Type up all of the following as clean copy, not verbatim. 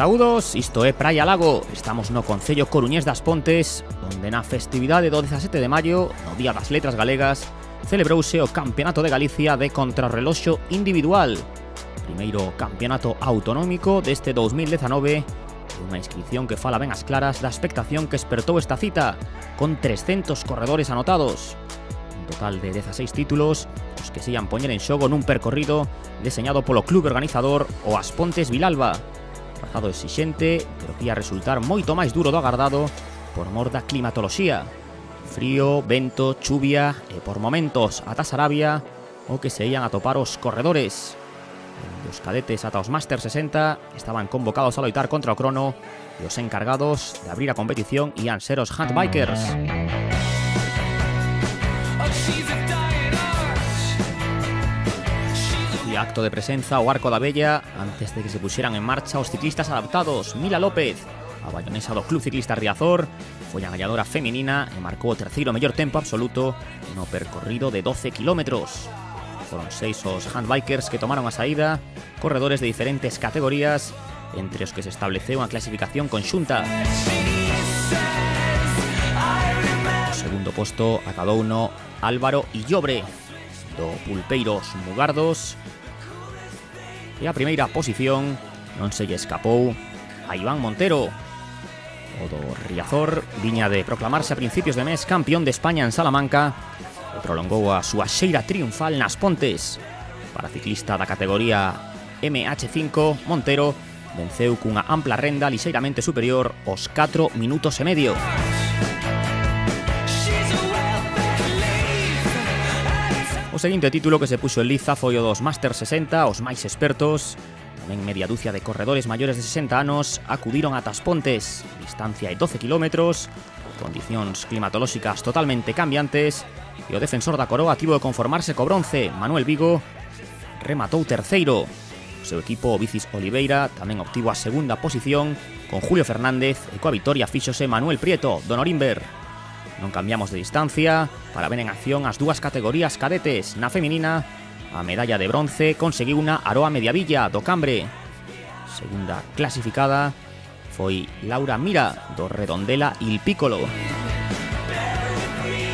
Saudos, isto é Praia Lago. Estamos no Concello coruñés das Pontes, onde na festividade do 17 de maio, no Día das Letras Galegas, celebrouse o Campeonato de Galicia de Contrarreloxo Individual, primeiro campeonato autonómico deste 2019, unha inscripción que fala ben as claras da expectación que espertou esta cita, con 300 corredores anotados. Un total de 16 títulos, os que se ian poñer en xogo nun percorrido deseñado polo clube organizador o As Pontes Vilalba. Trazado exixente, pero que ia resultar moito máis duro do agardado por mor da climatoloxía. Frío, vento, chuvia e por momentos ata Sarabia o que se ian a topar os corredores. Os cadetes ata os Máster 60 estaban convocados a loitar contra o crono e os encargados de abrir a competición ian ser os handbikers. E acto de presenza o Arco da Vella antes de que se puxeran en marcha os ciclistas adaptados. Mila López, a bayonesa do Club Ciclista Riazor, foi a gañadora feminina e marcou o terceiro mellor tempo absoluto no percorrido de 12 kilómetros. Foron 6 os handbikers que tomaron a saída, corredores de diferentes categorías, entre os que se estableceu unha clasificación conxunta. O segundo posto acadouno Álvaro Illobre, do Pulpeiros Mugardos, e a primeira posición non se lle escapou a Iván Montero. O do Riazor viña de proclamarse a principios de mes campeón de España en Salamanca e prolongou a súa xeira triunfal nas Pontes. Para ciclista da categoría MH5, Montero venceu cunha ampla renda lixeiramente superior aos 4 minutos e medio. O seguinte título que se puxo en liza foi o dos Máster 60, os máis expertos. Tamén media dúcia de corredores maiores de 60 anos acudiron ata as Pontes. Distancia de 12 kilómetros, condicións climatolóxicas totalmente cambiantes, e o defensor da coroa tivo de conformarse co bronce. Manuel Vigo rematou terceiro. O seu equipo, Bicis Oliveira, tamén obtivo a segunda posición con Julio Fernández, e coa vitoria fíxose Manuel Prieto, do Norimber. Non cambiamos de distancia para ver en acción as dúas categorías cadetes. Na feminina, a medalla de bronce conseguiu unha Aroa Mediavilla, do Cambre. Segunda clasificada foi Laura Mira, do Redondela Il Piccolo.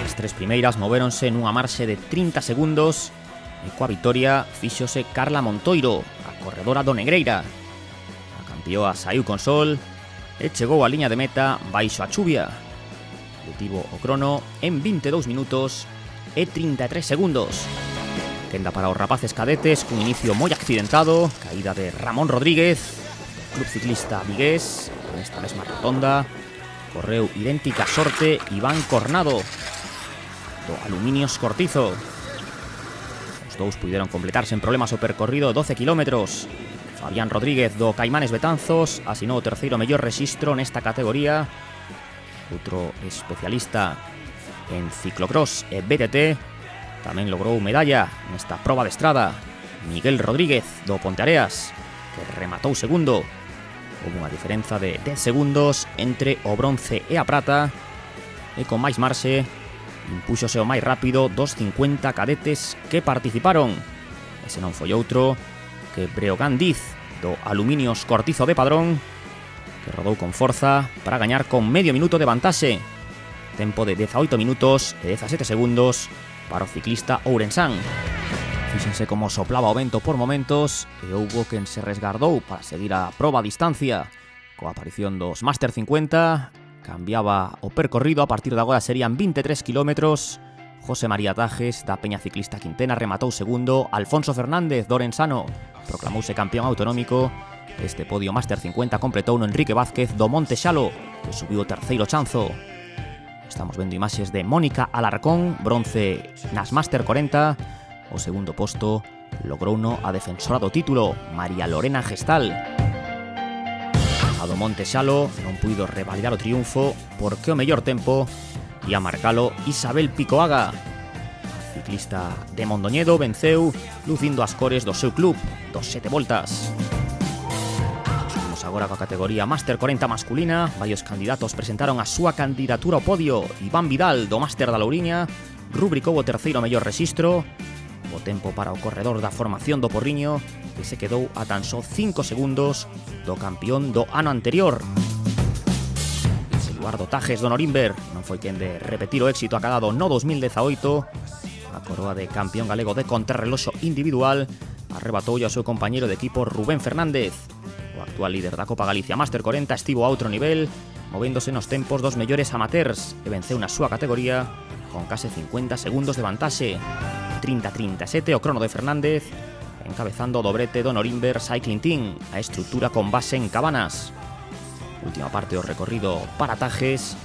As tres primeiras movéronse nunha marxe de 30 segundos e coa vitoria fíxose Carla Montoiro, a corredora do Negreira. A campioa saiu con sol e chegou á liña de meta baixo a chuvia. Detivo o crono en 22 minutos e 33 segundos. Quenda para os rapaces cadetes cun inicio moi accidentado, caída de Ramón Rodríguez, Club Ciclista Vigués. Nesta mesma rotonda correu idéntica sorte Iván Cornado, do Aluminios Cortizo. Os dous puideron completar sen problemas o percorrido de 12 kilómetros. Fabián Rodríguez, do Caimanes Betanzos, asinou o terceiro mellor rexistro nesta categoría. Outro especialista en ciclocross e BTT tamén logrou medalla nesta proba de estrada. Miguel Rodríguez, do Ponteareas, que rematou segundo. Houve unha diferenza de 10 segundos entre o bronce e a prata, e con máis marxe impúxose o máis rápido dos 50 cadetes que participaron. Ese non foi outro que Breogán Diz, do Aluminios Cortizo de Padrón, que rodou con forza para gañar con medio minuto de vantaxe. Tempo de 18 minutos e 17 segundos para o ciclista ourensán. Fíxense como soplaba o vento por momentos e houbo quen se resgardou para seguir a proba a distancia. Coa aparición dos Máster 50, cambiaba o percorrido. A partir de agora serían 23 kilómetros. José María Tajes, da Peña Ciclista Quintena, rematou segundo. Alfonso Fernández, do Orensano, proclamouse campeón autonómico. Este podio Máster 50 completou no Enrique Vázquez, do Monte Xalo, que subiu o terceiro chanzo. Estamos vendo imaxes de Mónica Alarcón, bronce nas Máster 40. O segundo posto logrouno a defensora do título, María Lorena Gestal. A do Monte Xalo non puido revalidar o triunfo porque o mellor tempo ia marcalo Isabel Picoaga. A ciclista de Mondoñedo venceu lucindo as cores do seu club, dos 7 voltas. Agora coa categoría Máster 40 masculina, varios candidatos presentaron a súa candidatura ao podio. Iván Vidal, do Máster da Louriña, rubricou o terceiro mellor rexistro. Bo tempo para o corredor da formación do Porriño, que se quedou a tan só 5 segundos do campeón do ano anterior. Eduardo Tajes do Norimber non foi quen de repetir o éxito acadado no 2018. A coroa de campeón galego de contrarreloxo individual arrebatoulle ao seu compañeiro de equipo Rubén Fernández. O actual líder da Copa Galicia Máster 40 estivo a outro nivel, movéndose nos tempos dos mellores amateurs e venceu na súa categoría con case 50 segundos de vantaxe. 30-37 o crono de Fernández, encabezando o dobrete do Norimber Cycling Team, a estrutura con base en Cabanas. Última parte do recorrido para Tajes,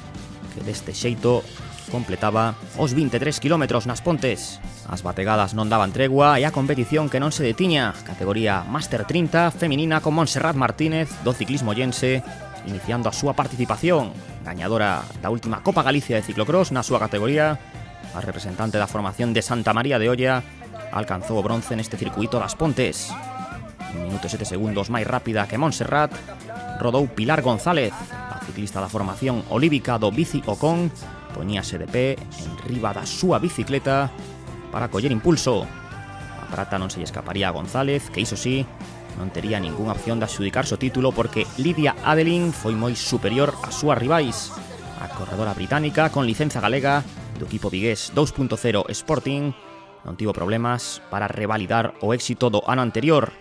que deste xeito completaba os 23 km nas Pontes. As bategadas non daban tregua e a competición que non se detiña. Categoría Máster 30 feminina con Montserrat Martínez do ciclismo llense iniciando a súa participación. Gañadora da última Copa Galicia de ciclocross na súa categoría, a representante da formación de Santa María de Olla alcanzou o bronce neste circuito das Pontes. 1 minuto e 7 segundos máis rápida que Montserrat rodou Pilar González, a ciclista da formación olívica do Bici Ocon, poñíase de pé en riba da súa bicicleta para coller impulso. A prata non se lle escaparía a González, que iso sí, non tería ningunha opción de adxudicarse o título porque Lidia Adelin foi moi superior ás súas rivais. A corredora británica con licenza galega do equipo vigués 2.0 Sporting non tivo problemas para revalidar o éxito do ano anterior.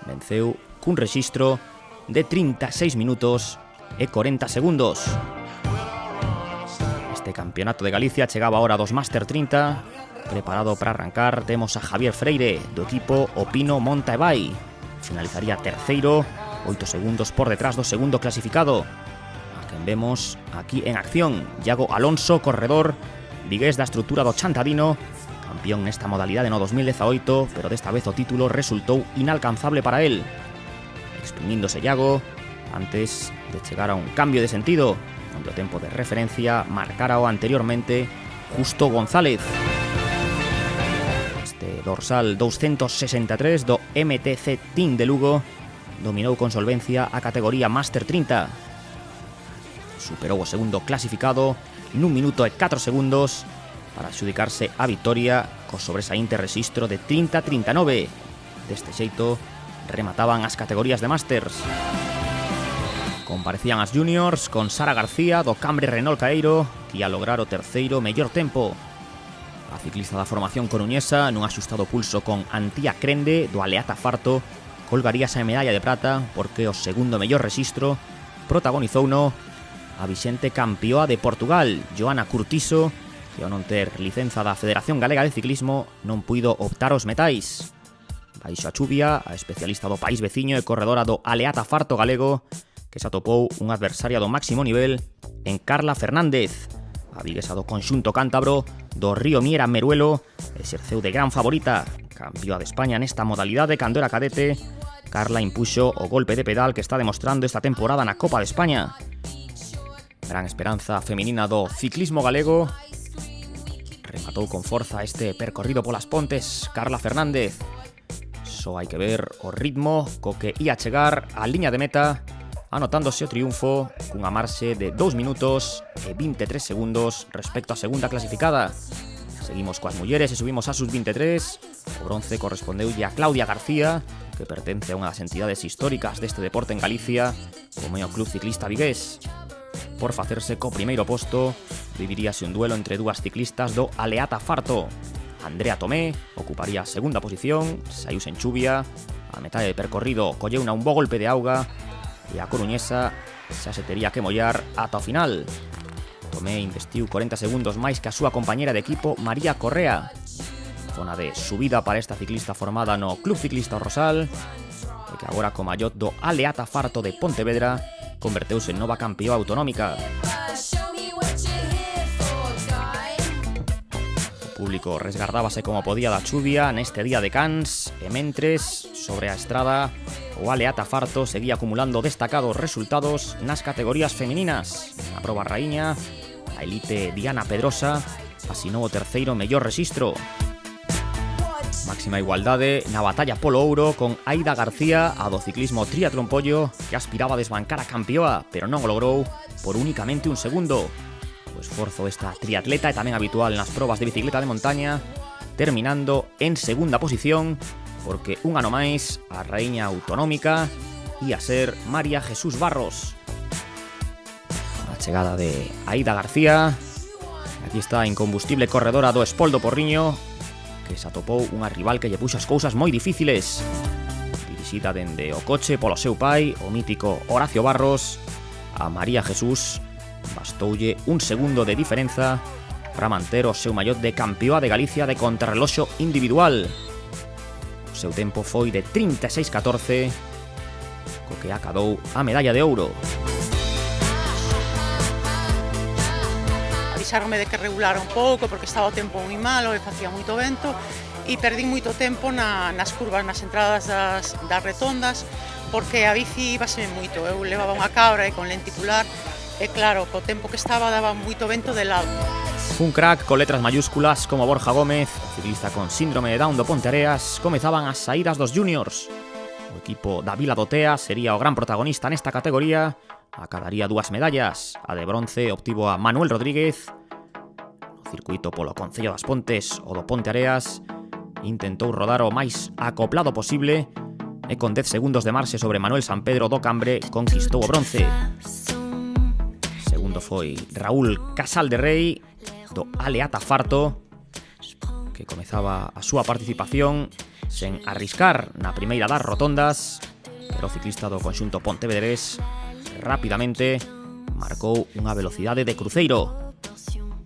Venceu cun rexistro de 36 minutos e 40 segundos. Este campeonato de Galicia chegaba ahora dos Máster 30. Preparado para arrancar, temos a Javier Freire do equipo Opino Monta e Vai. Finalizaría terceiro, 8 segundos por detrás do segundo clasificado. A quen vemos aquí en acción, Iago Alonso, corredor vigués da estrutura do Chantadino, campeón nesta modalidade no 2018, pero desta vez o título resultou inalcanzable para él. Exprimíndose Iago antes de chegar a un cambio de sentido, onde o tempo de referencia marcara o anteriormente Justo González. Dorsal 263 do MTC Team de Lugo dominou con solvencia a categoría Máster 30. Superou o segundo clasificado nun minuto e 4 segundos para adxudicarse a vitoria co sobresaínte rexistro de 30-39. Deste xeito remataban as categorías de Masters. Comparecían as juniors con Sara García do Cambre Renault Caeiro, que ia lograr o terceiro mellor tempo. A ciclista da formación coruñesa, nun axustado pulso con Antía Crende do Aleata Farto, colgaríase a medalla de prata porque o segundo mellor rexistro protagonizouno a vixente campioa de Portugal, Joana Curtiso, que ao non ter licenza da Federación Galega de Ciclismo non puido optar aos metais. Baixo a chuvia, a especialista do país veciño e corredora do Aleata Farto galego, que se atopou unha adversaria do máximo nivel en Carla Fernández. A viguesa do conxunto cántabro do Río Miera Meruelo exerceu de gran favorita. Campeoa de España nesta modalidade cando era cadete, Carla impuxo o golpe de pedal que está demostrando esta temporada na Copa de España. Gran esperanza feminina do ciclismo galego. Rematou con forza este percorrido polas Pontes Carla Fernández. Só hai que ver o ritmo co que ia chegar á liña de meta, anotándose o triunfo cunha marxe de 2 minutos e 23 segundos respecto á segunda clasificada. Seguimos coas mulleres e subimos a sus 23. O bronce correspondeulle a Claudia García, que pertence a unha das entidades históricas deste deporte en Galicia, como é o Club Ciclista Vigués. Por facerse co primeiro posto, viviríase un duelo entre dúas ciclistas do Aleata Farto. Andrea Tomé ocuparía a segunda posición, saiuse en chuvia, a metade de percorrido colleu un bo golpe de auga, e a coruñesa xa se tería que mollar ata o final. Tomé investiu 40 segundos máis que a súa compañera de equipo María Correa. Zona de subida para esta ciclista formada no Club Ciclista Rosal, e que agora co mallot do Aleata Farto de Pontevedra converteuse en nova campeoa autonómica. O público resgardábase como podía da chuvia neste día de Cans, e mentres, sobre a estrada, o Aleata Farto seguía acumulando destacados resultados nas categorías femininas. Na proba raíña, a elite Diana Pedrosa asinou o terceiro mellor rexistro. Máxima igualdade na batalla polo ouro con Aida García, a do ciclismo Triatlón Pollo, que aspiraba a desbancar a campioa, pero non o logrou por únicamente un segundo. O esforzo desta triatleta é tamén habitual nas probas de bicicleta de montaña, terminando en segunda posición, porque un ano máis a raíña autonómica ia ser María Jesús Barros. A chegada de Aida García. Aquí está a incombustible corredora do Espoldo Porriño, que se atopou unha rival que lle puxo as cousas moi difíciles. Dirixida dende o coche polo seu pai, o mítico Horacio Barros, a María Jesús bastoulle un segundo de diferenza para manter o seu mallot de campioa de Galicia de contrarreloxo individual. O seu tempo foi de 36:14, co que acadou a medalla de ouro. Avisaronme de que regulara un pouco porque estaba o tempo moi malo e facía moito vento e perdín moito tempo nas curvas, nas entradas das retondas, porque a bici íbaseme moito. Eu levaba unha cabra e con lenticular e claro, co tempo que estaba daba moito vento de lado. Un crack con letras mayúsculas como Borja Gómez, o ciclista con síndrome de Down do Ponteareas, comezaban as saídas dos juniors. O equipo da Vila do Tea sería o gran protagonista nesta categoría, acadaría 2 medallas. A de bronce obtivo a Manuel Rodríguez. No circuito polo Concello das Pontes o do Ponteareas intentou rodar o máis acoplado posible e con 10 segundos de marxe sobre Manuel San Pedro do Cambre conquistou o bronce. Segundo foi Raúl Casal de Rei do Aleata Farto, que comezaba a súa participación sen arriscar na primeira das rotondas, pero o ciclista do conxunto pontevedrés rapidamente marcou unha velocidade de cruceiro.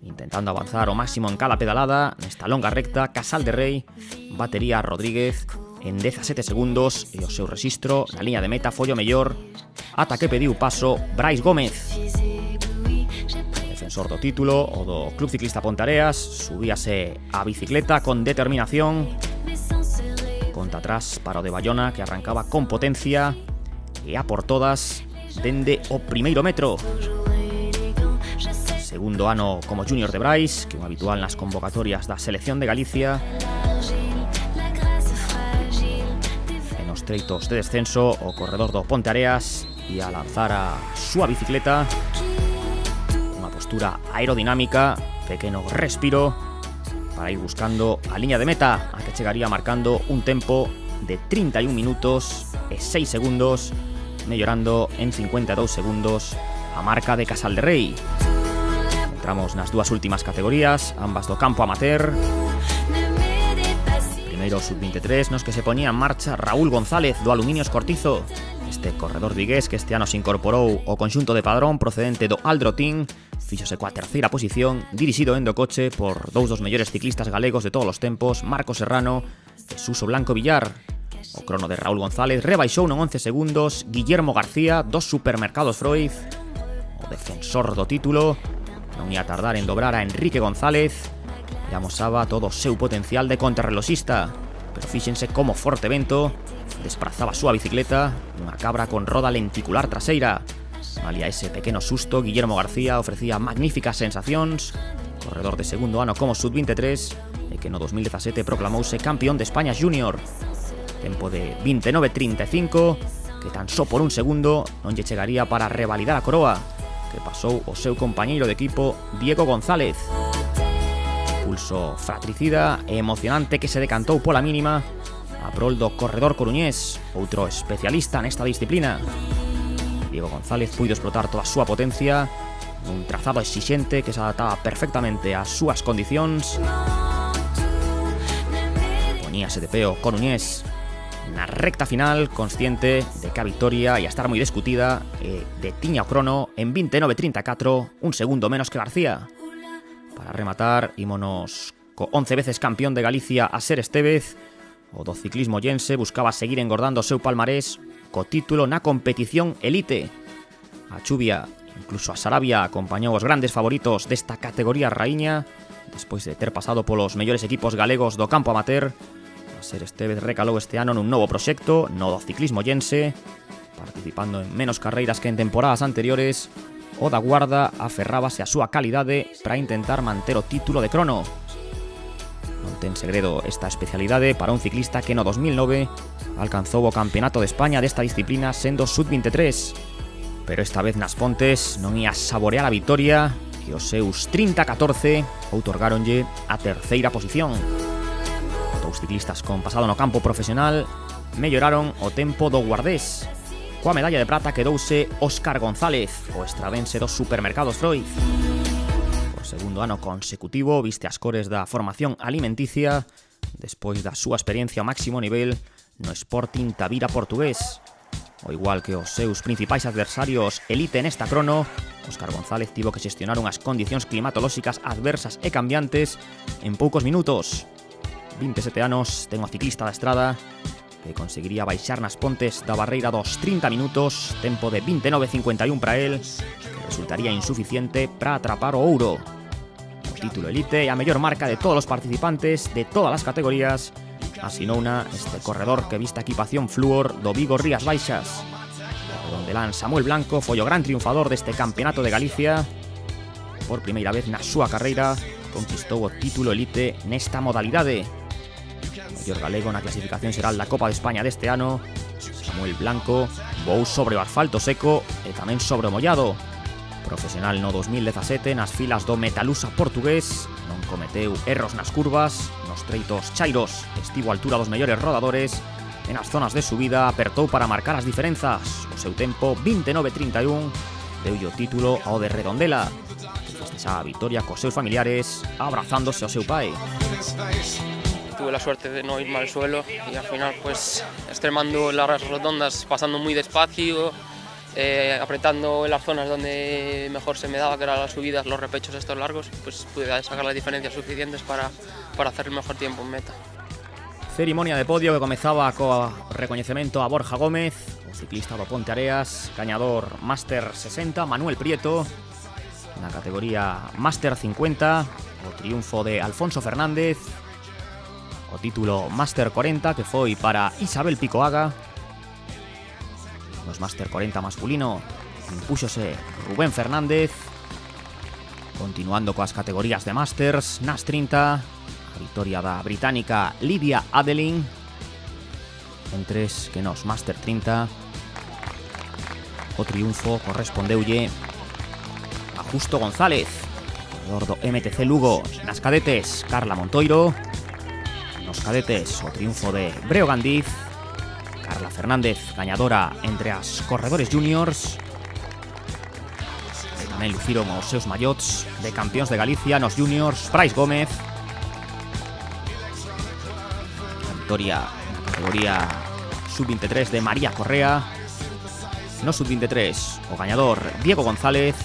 Intentando avanzar o máximo en cada pedalada, nesta longa recta, Casal de Rei batería a Rodríguez en 17 segundos e o seu rexistro na liña de meta foi o mellor ata que pediu paso Brais Gómez. Defensor do título, o do Club Ciclista Ponteareas, subíase a bicicleta con determinación. Conta atrás para o de Bayona, que arrancaba con potencia e a por todas dende o primeiro metro. Segundo ano como junior de Brais, que é un habitual nas convocatorias da selección de Galicia. En os treitos de descenso, o corredor do Ponteareas ia lanzar a súa bicicleta. Postura aerodinámica, pequeno respiro para ir buscando a liña de meta, a que chegaría marcando un tempo de 31 minutos e 6 segundos, mellorando en 52 segundos a marca de Casal de Rei. Entramos nas dúas últimas categorías, ambas do campo amateur. Primeiro sub-23, nos que se ponía en marcha Raúl González do Aluminio Escortizo. Este corredor vigués que este ano se incorporou ao conxunto de Padrón procedente do Aldrotín, fíxose coa terceira posición, dirixido en do coche por dous dos mellores ciclistas galegos de todos os tempos, Marco Serrano e Suso Blanco Villar. O crono de Raúl González rebaixou en 11 segundos Guillermo García dos Supermercados Freud. O defensor do título non ia tardar en dobrar a Enrique González e amosaba todo o seu potencial de contrarreloxista, pero fíxense como forte vento desprazaba a súa bicicleta, unha cabra con roda lenticular traseira. Malia ese pequeno susto, Guillermo García ofrecía magníficas sensacións, corredor de segundo ano como sub-23 e que no 2017 proclamouse campeón de España Junior. Tempo de 29:35, que tan só por un segundo non lle chegaría para revalidar a coroa, que pasou o seu compañeiro de equipo Diego González. Pulso fratricida e emocionante que se decantou pola mínima a prol do corredor coruñés, outro especialista nesta disciplina. Diego González puido explotar toda a súa potencia nun trazado exixente que se adaptaba perfectamente ás súas condicións. Poñíase de pé o coruñés na recta final, consciente de que a vitoria ia estar moi discutida e detiña o crono en 29:34, un segundo menos que García. Para rematar, ímonos co 11 veces campeón de Galicia a Ser Estevez. O do ciclismo llense buscaba seguir engordando o seu palmarés co título na competición elite. A chuvia, incluso a Sarabia, acompañou os grandes favoritos desta categoría raíña. Despois de ter pasado polos mellores equipos galegos do campo amateur, a Ser Estevez recalou este ano nun novo proxecto, no do ciclismo llense, participando en menos carreiras que en temporadas anteriores. O da Guarda aferrábase a súa calidade para intentar manter o título de crono. Non ten segredo esta especialidade para un ciclista que no 2009 alcanzou o campeonato de España desta disciplina sendo sub-23. Pero esta vez nas Pontes non ia saborear a vitoria e os seus 30-14 outorgáronlle a terceira posición. Os ciclistas con pasado no campo profesional melloraron o tempo do guardés. Coa medalla de prata quedouse Óscar González, o estradense dos supermercados Freud. Por segundo ano consecutivo viste as cores da formación alimenticia despois da súa experiencia ao máximo nivel no Sporting Tavira portugués. O igual que os seus principais adversarios elite nesta crono, Óscar González tivo que xestionar unhas condicións climatolóxicas adversas e cambiantes en poucos minutos. 27 anos ten o ciclista da estrada que conseguiría baixar nas pontes da barreira dos 30 minutos, tempo de 29.51 para el, que resultaría insuficiente para atrapar o ouro. O título elite e a mellor marca de todos os participantes de todas as categorías asinouna este corredor que viste a equipación flúor do Vigo Rías Baixas. O rondelán Samuel Blanco foi o gran triunfador deste campeonato de Galicia. Por primeira vez na súa carreira conquistou o título elite nesta modalidade. O mellor galego na clasificación xeral da Copa de España deste ano, Samuel Blanco voou sobre o asfalto seco e tamén sobre o mollado. Profesional no 2017 nas filas do Metalusa portugués, non cometeu erros nas curvas, nos treitos chairos estivo á altura dos mellores rodadores e nas zonas de subida apertou para marcar as diferenzas. O seu tempo 29.31 deulle o título ao de Redondela, que festexa a vitoria cos seus familiares abrazándose ao seu pai. Tuve la suerte de no irme al suelo y al final pues extremando las rotondas, pasando muy despacio, apretando en las zonas donde mejor se me daba, que eran las subidas, los repechos estos largos, pues pude sacar las diferencias suficientes para hacer el mejor tiempo en meta. Cerimonia de podio que comezaba co recoñecemento a Borja Gómez, o ciclista do Ponte Areas, gañador Máster 60, Manuel Prieto, na categoría Máster 50, o triunfo de Alfonso Fernández, o título Máster 40 que foi para Isabel Picoaga. Nos Máster 40 masculino impúxose Rubén Fernández. Continuando coas categorías de Masters, nas 30, a vitoria da británica Lydia Adeline. Entres que nos Máster 30 o triunfo correspondeulle a Justo González, corredor do MTC Lugo. Nas cadetes, Carla Montoiro. Nos cadetes, o triunfo de Breo Gandiz. Carla Fernández, gañadora entre as corredores juniors. E tamén luciron os seus mallots de campións de Galicia nos juniors Brais Gómez. A vitoria na categoría sub-23 de María Correa. No sub-23, o gañador Diego González.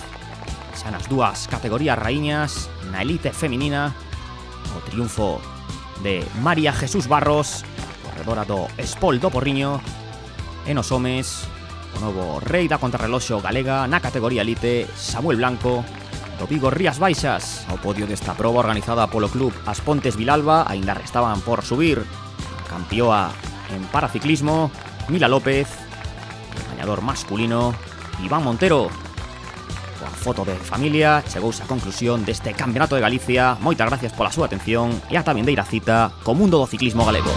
Xa nas dúas categorías raíñas, na elite feminina, o triunfo de María Jesús Barros, corredora do Espol do Porriño. E nos homes, o novo rei da contrarreloxo galega na categoría elite, Samuel Blanco, do Vigo Rías Baixas. Ao podio desta proba organizada polo club As Pontes Vilalba aínda restaban por subir a campioa en paraciclismo Mila López, o gañador masculino Iván Montero. Coa foto de familia chegouse a conclusión deste Campeonato de Galicia. Moitas gracias pola súa atención e ata a vindeira cita co mundo do ciclismo galego.